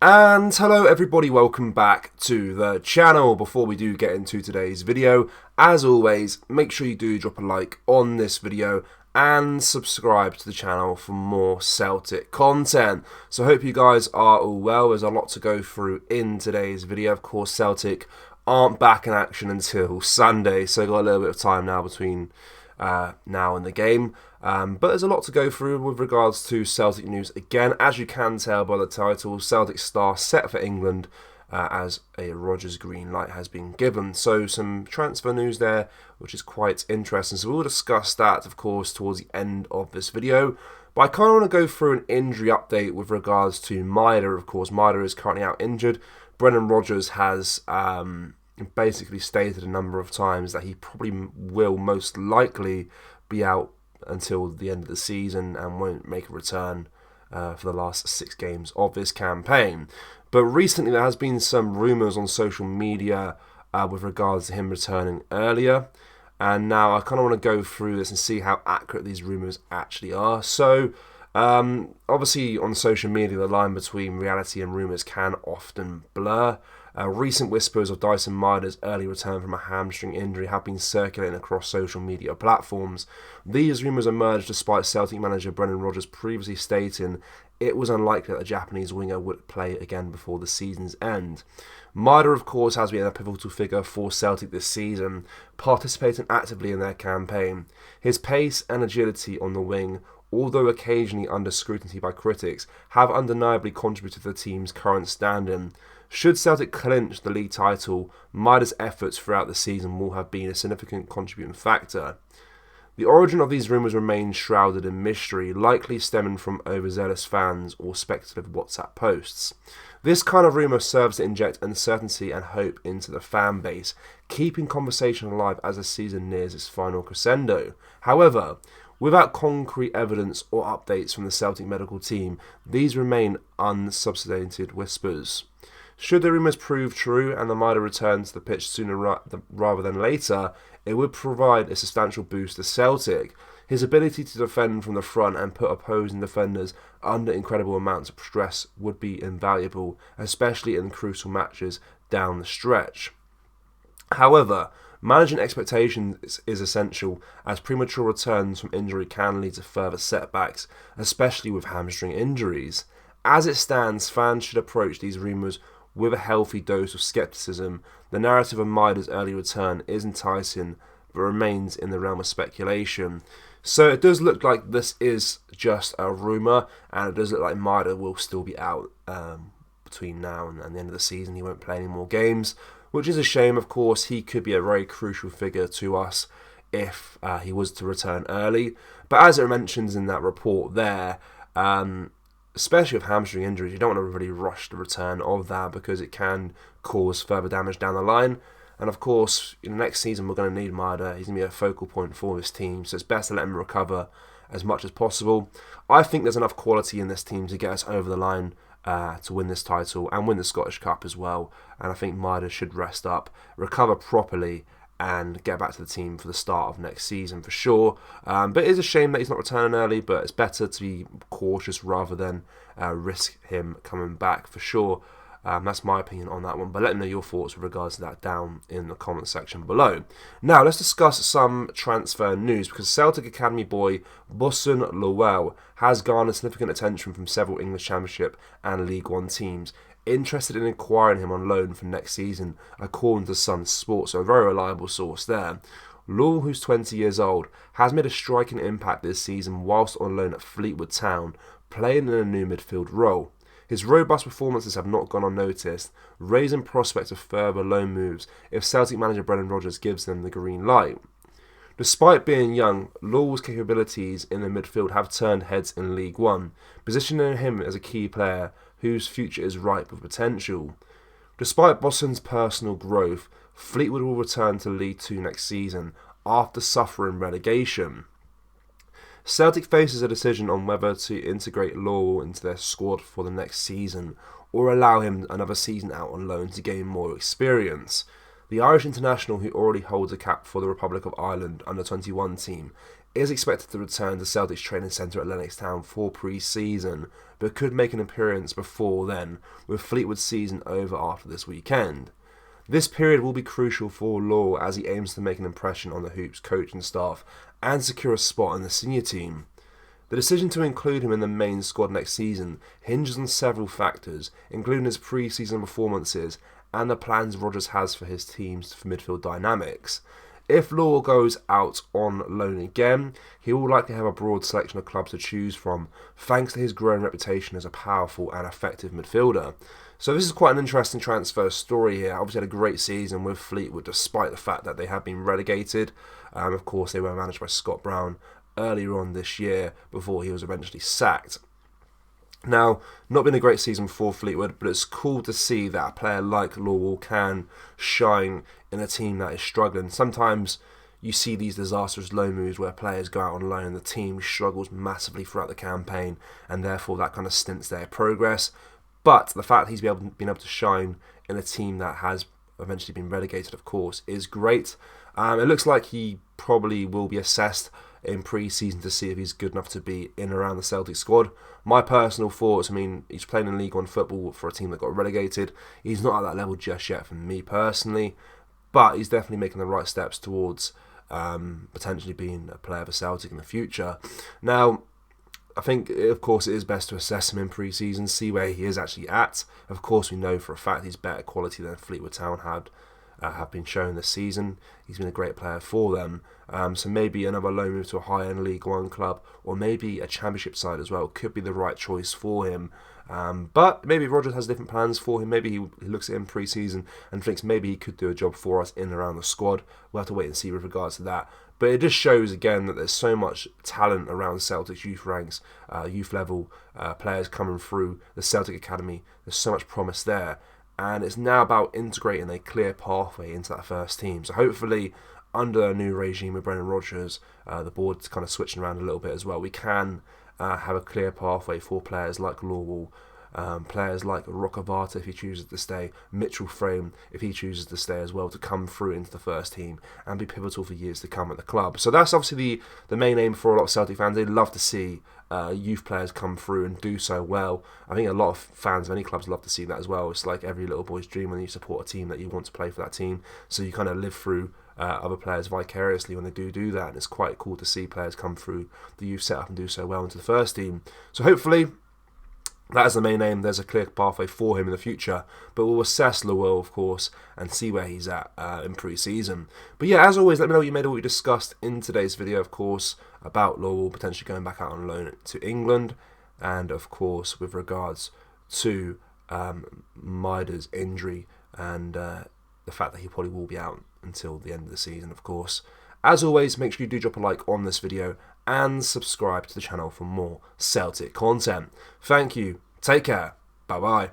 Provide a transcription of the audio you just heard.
And hello everybody, welcome back to the channel. Before we do get into today's video, as always, make sure you do drop a like on this video and subscribe to the channel for more Celtic content. So I hope you guys are all well. There's a lot to go through in today's video. Of course, Celtic aren't back in action until Sunday, so got a little bit of time now between now in the game. But there's a lot to go through with regards to Celtic news. Again, as you can tell by the title, Celtic star set for England as a Rodgers green light has been given. So some transfer news there, which is quite interesting. So we'll discuss that, of course, towards the end of this video. But I kind of want to go through an injury update with regards to Maeda. Of course, Maeda is currently out injured. Brendan Rodgers has basically stated a number of times that he probably will most likely be out until the end of the season and won't make a return for the last 6 games of this campaign. But recently there has been some rumours on social media with regards to him returning earlier, and now I kind of want to go through this and see how accurate these rumours actually are. So obviously on social media the line between reality and rumours can often blur. Recent whispers of Dyson Maeda's early return from a hamstring injury have been circulating across social media platforms. These rumours emerged despite Celtic manager Brendan Rodgers previously stating it was unlikely that the Japanese winger would play again before the season's end. Maeda, of course, has been a pivotal figure for Celtic this season, participating actively in their campaign. His pace and agility on the wing, although occasionally under scrutiny by critics, have undeniably contributed to the team's current standing. Should Celtic clinch the league title, Maeda's efforts throughout the season will have been a significant contributing factor. The origin of these rumours remains shrouded in mystery, likely stemming from overzealous fans or speculative WhatsApp posts. This kind of rumour serves to inject uncertainty and hope into the fan base, keeping conversation alive as the season nears its final crescendo. However, without concrete evidence or updates from the Celtic medical team, these remain unsubstantiated whispers. Should the rumours prove true and the Maeda return to the pitch sooner rather than later, it would provide a substantial boost to Celtic. His ability to defend from the front and put opposing defenders under incredible amounts of stress would be invaluable, especially in crucial matches down the stretch. However, managing expectations is essential, as premature returns from injury can lead to further setbacks, especially with hamstring injuries. As it stands, fans should approach these rumours with a healthy dose of scepticism. The narrative of Maeda's early return is enticing, but remains in the realm of speculation. So it does look like this is just a rumour, and it does look like Maeda will still be out between now and the end of the season. He won't play any more games, which is a shame. Of course, he could be a very crucial figure to us if he was to return early. But as it mentions in that report there, especially with hamstring injuries, you don't want to really rush the return of that because it can cause further damage down the line. And of course, in the next season, we're going to need Maeda. He's going to be a focal point for this team, so it's best to let him recover as much as possible. I think there's enough quality in this team to get us over the line to win this title and win the Scottish Cup as well. And I think Maeda should rest up, recover properly, and get back to the team for the start of next season for sure. But it is a shame that he's not returning early, but it's better to be cautious rather than risk him coming back for sure. That's my opinion on that one, but let me know your thoughts with regards to that down in the comment section below. Now let's discuss some transfer news, because Celtic Academy boy Bosun Lowell has garnered significant attention from several English Championship and League One teams interested in acquiring him on loan for next season, according to Sun Sports, so a very reliable source there. Lowell, who's 20 years old, has made a striking impact this season whilst on loan at Fleetwood Town, playing in a new midfield role. His robust performances have not gone unnoticed, raising prospects of further loan moves if Celtic manager Brendan Rodgers gives them the green light. Despite being young, Lowell's capabilities in the midfield have turned heads in League One, positioning him as a key player whose future is ripe with potential. Despite Bosun's personal growth, Fleetwood will return to League Two next season after suffering relegation. Celtic faces a decision on whether to integrate Lowell into their squad for the next season or allow him another season out on loan to gain more experience. The Irish international, who already holds a cap for the Republic of Ireland under-21 team, is expected to return to Celtic's training centre at Lennoxtown for pre-season, but could make an appearance before then, with Fleetwood's season over after this weekend. This period will be crucial for Law as he aims to make an impression on the Hoops coaching staff and secure a spot in the senior team. The decision to include him in the main squad next season hinges on several factors, including his pre-season performances and the plans Rodgers has for his team's midfield dynamics. If Law goes out on loan again, he will likely have a broad selection of clubs to choose from, thanks to his growing reputation as a powerful and effective midfielder. So this is quite an interesting transfer story here. Obviously had a great season with Fleetwood despite the fact that they have been relegated. Of course, they were managed by Scott Brown earlier on this year before he was eventually sacked. Now, not been a great season for Fleetwood, but it's cool to see that a player like Lawwell can shine in a team that is struggling. Sometimes you see these disastrous loan moves where players go out on loan and the team struggles massively throughout the campaign, and therefore that kind of stints their progress. But the fact he's been able to shine in a team that has eventually been relegated, of course, is great. It looks like he probably will be assessed in pre-season to see if he's good enough to be in and around the Celtic squad. My personal thoughts, I mean, he's playing in League One football for a team that got relegated. He's not at that level just yet for me personally, but he's definitely making the right steps towards potentially being a player for Celtic in the future. Now, I think, of course, it is best to assess him in pre-season, see where he is actually at. Of course, we know for a fact he's better quality than Fleetwood Town have been shown this season. He's been a great player for them. So maybe another loan move to a high-end League One club, or maybe a Championship side as well, could be the right choice for him. But maybe Rodgers has different plans for him. Maybe he looks at him pre-season and thinks maybe he could do a job for us in and around the squad. We'll have to wait and see with regards to that. But it just shows again that there's so much talent around Celtic's youth ranks, youth level players coming through the Celtic Academy. There's so much promise there. And it's now about integrating a clear pathway into that first team. So hopefully, under a new regime with Brendan Rodgers, the board's kind of switching around a little bit as well. We can have a clear pathway for players like Lawwell, players like Rockavata if he chooses to stay, Mitchell Frame if he chooses to stay as well, to come through into the first team and be pivotal for years to come at the club. So that's obviously the main aim for a lot of Celtic fans. They'd love to see youth players come through and do so well. I think a lot of fans of any clubs love to see that as well. It's like every little boy's dream when you support a team that you want to play for that team. So you kind of live through other players vicariously when they do that, and it's quite cool to see players come through the youth setup and do so well into the first team. So hopefully that is the main aim. There's a clear pathway for him in the future, but we'll assess Lawwell, of course, and see where he's at in pre-season. But yeah, as always, let me know what you made of what we discussed in today's video, of course, about Lawwell potentially going back out on loan to England, and of course with regards to Maida's injury and the fact that he probably will be out until the end of the season, of course. As always, make sure you do drop a like on this video and subscribe to the channel for more Celtic content. Thank you, take care, bye bye.